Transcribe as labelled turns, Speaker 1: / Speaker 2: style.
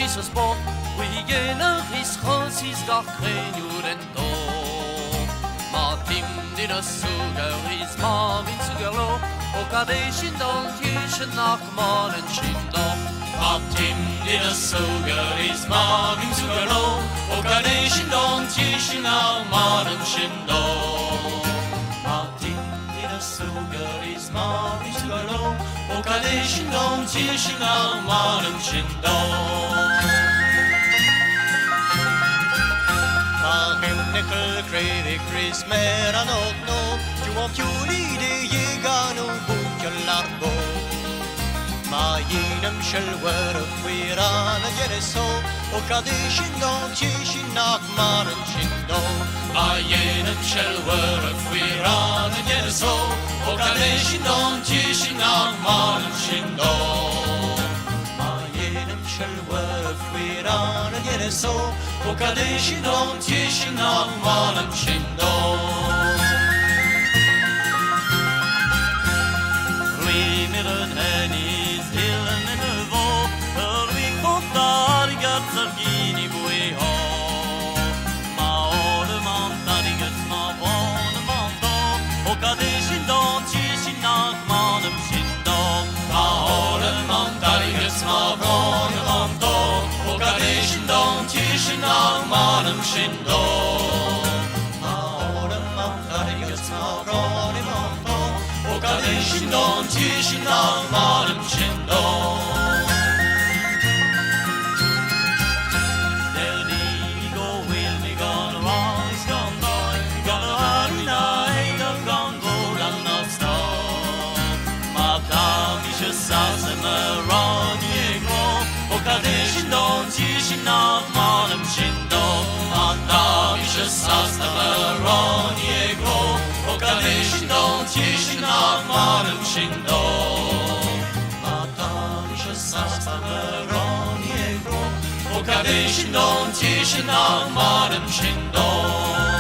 Speaker 1: Jesus bort, we gener his is gar krenjurento. Martin dina sugar is Marvin Sugarlo, och kadeshin don tishin nach malen shindo. Martin dina sugar is Marvin Sugarlo, och kadeshin don tishin nach malen shindo. Martin dina sugar is Marvin Sugarlo, och kadeshin don tishin nach malen shindo.
Speaker 2: Nickel crede Chris meran och nå ju av juli det jägar nog boka larbo ma genom själver skiran gör det så och kadishin don tishin nak maren shindo
Speaker 1: ma genom själver skiran gör det så och kadishin don tishin nak maren shindo ma genom själver skiran gör det så och kadishin don tishin nak maren shindo. Shindo maoram mantarigas mavroni monto o kadeshin don tishin maoram shindo there we go will me gonna rise gonna die gonna hurry night of gone gold and not stop madam is sasma roni go o kadeshin don tishin maoram shindo Sastaveron Yegro, Okadeshin don Tishin Marim Shindo. Madamisha Sastaveron Yegro, Okadeshin don Tishin Marim Shindo.